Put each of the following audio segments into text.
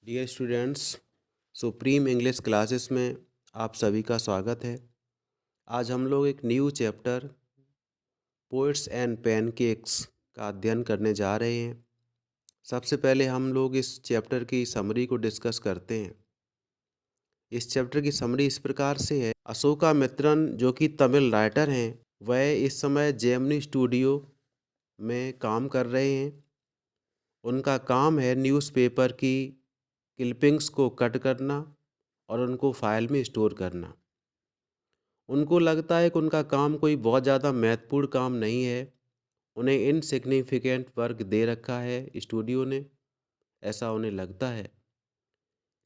Dear students, Supreme English Classes में आप सभी का स्वागत है। आज हम लोग एक new chapter poets and pancakes का अध्ययन करने जा रहे हैं। सबसे पहले हम लोग इस चैप्टर की समरी को डिस्कस करते हैं। इस चैप्टर की समरी इस प्रकार से है। अशोका मित्रन जो कि तमिल राइटर हैं, वह इस समय जेमिनी स्टूडियो में काम कर रहे हैं। उनका काम है न्यूज़पेपर की क्लिपिंग्स को कट करना और उनको फाइल में स्टोर करना। उनको लगता है कि उनका काम कोई बहुत ज़्यादा महत्वपूर्ण काम नहीं है। उन्हें इनसिग्निफिकेंट वर्क दे रखा है स्टूडियो ने, ऐसा उन्हें लगता है।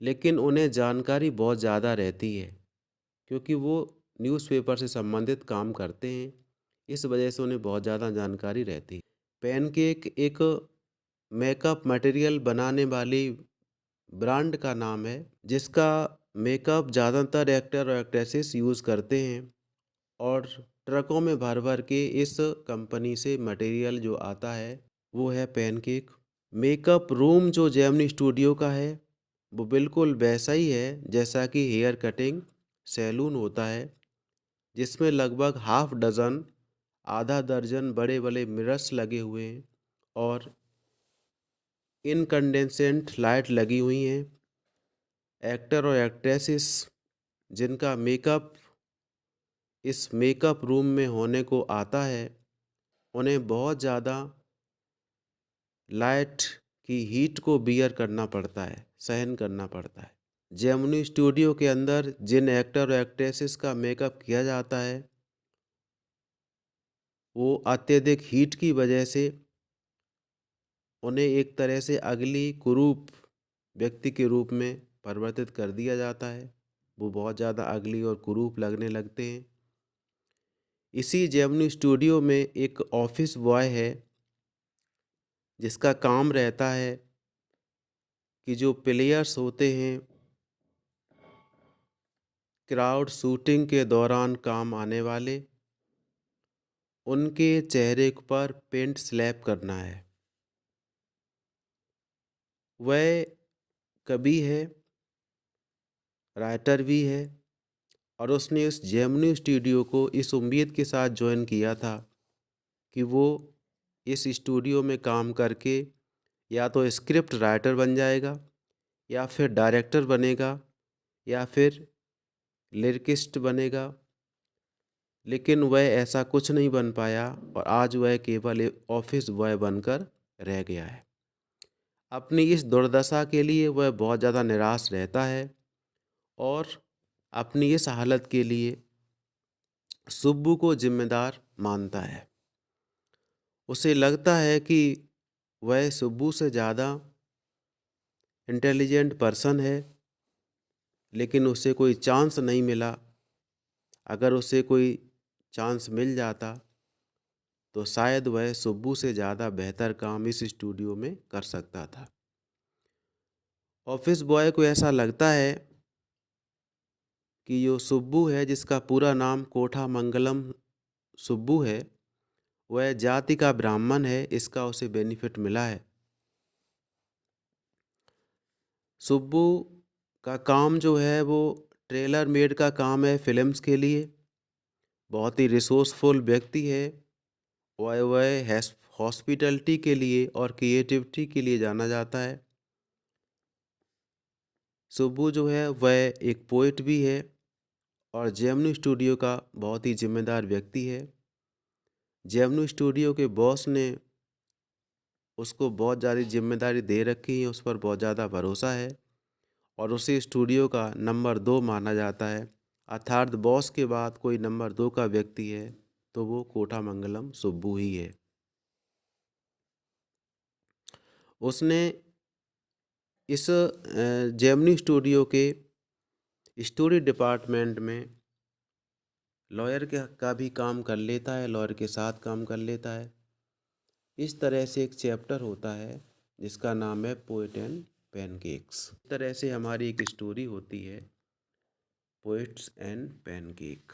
लेकिन उन्हें जानकारी बहुत ज़्यादा रहती है क्योंकि वो न्यूज़पेपर से संबंधित काम करते हैं। इस वजह से उन्हें बहुत ज़्यादा जानकारी रहती है। पैनकेक एक मेकअप मटेरियल बनाने वाली ब्रांड का नाम है, जिसका मेकअप ज़्यादातर एक्टर और एक्ट्रेसेस यूज़ करते हैं और ट्रकों में भर भर के इस कंपनी से मटेरियल जो आता है वो है पैनकेक। मेकअप रूम जो जेमिनी स्टूडियो का है वो बिल्कुल वैसा ही है जैसा कि हेयर कटिंग सैलून होता है, जिसमें लगभग हाफ डज़न आधा दर्जन बड़े बड़े मिरर्स लगे हुए हैं और इनकंडेंसेंट लाइट लगी हुई हैं। एक्टर और एक्ट्रेसेस जिनका मेकअप इस मेकअप रूम में होने को आता है, उन्हें बहुत ज़्यादा लाइट की हीट को बियर करना पड़ता है, सहन करना पड़ता है। जेमिनी स्टूडियो के अंदर जिन एक्टर और एक्ट्रेसेस का मेकअप किया जाता है, वो अत्यधिक हीट की वजह से उन्हें एक तरह से अगली कुरूप व्यक्ति के रूप में परिवर्तित कर दिया जाता है। वो बहुत ज़्यादा अगली और कुरूप लगने लगते हैं। इसी जेमिनी स्टूडियो में एक ऑफिस बॉय है जिसका काम रहता है कि जो प्लेयर्स होते हैं क्राउड शूटिंग के दौरान काम आने वाले, उनके चेहरे पर पेंट स्लैप करना है। वह कवि है, राइटर भी है और उसने इस जेमिनी स्टूडियो को इस उम्मीद के साथ ज्वाइन किया था कि वो इस स्टूडियो में काम करके या तो स्क्रिप्ट राइटर बन जाएगा या फिर डायरेक्टर बनेगा या फिर लिरिकिस्ट बनेगा। लेकिन वह ऐसा कुछ नहीं बन पाया और आज वह केवल एक ऑफिस बॉय बनकर रह गया है। अपनी इस दुर्दशा के लिए वह बहुत ज़्यादा निराश रहता है और अपनी इस हालत के लिए सुब्बू को जिम्मेदार मानता है। उसे लगता है कि वह सुब्बू से ज़्यादा इंटेलिजेंट पर्सन है, लेकिन उसे कोई चांस नहीं मिला। अगर उसे कोई चांस मिल जाता तो शायद वह सुब्बू से ज़्यादा बेहतर काम इस स्टूडियो में कर सकता था। ऑफिस बॉय को ऐसा लगता है कि जो सुब्बू है, जिसका पूरा नाम कोठा मंगलम सुब्बू है, वह जाति का ब्राह्मण है, इसका उसे बेनिफिट मिला है। सुब्बू का काम जो है वो ट्रेलर मेड का काम है फिल्म्स के लिए। बहुत ही रिसोर्सफुल व्यक्ति है। वह हॉस्पिटलिटी के लिए और क्रिएटिविटी के लिए जाना जाता है। सुब्बू जो है वह एक पोइट भी है और जेमिनी स्टूडियो का बहुत ही जिम्मेदार व्यक्ति है। जेमिनी स्टूडियो के बॉस ने उसको बहुत ज़्यादा जिम्मेदारी दे रखी है, उस पर बहुत ज़्यादा भरोसा है और उसे स्टूडियो का नंबर 2 माना जाता है। अर्थात बॉस के बाद कोई नंबर 2 का व्यक्ति है तो वो कोठा मंगलम सुब्बू ही है। उसने इस जेमिनी स्टूडियो के स्टोरी डिपार्टमेंट में लॉयर का भी काम कर लेता है, लॉयर के साथ काम कर लेता है। इस तरह से एक चैप्टर होता है जिसका नाम है पोएट एंड पैनकेक्स। इस तरह से हमारी एक स्टोरी होती है पोएट्स एंड पैनकेक।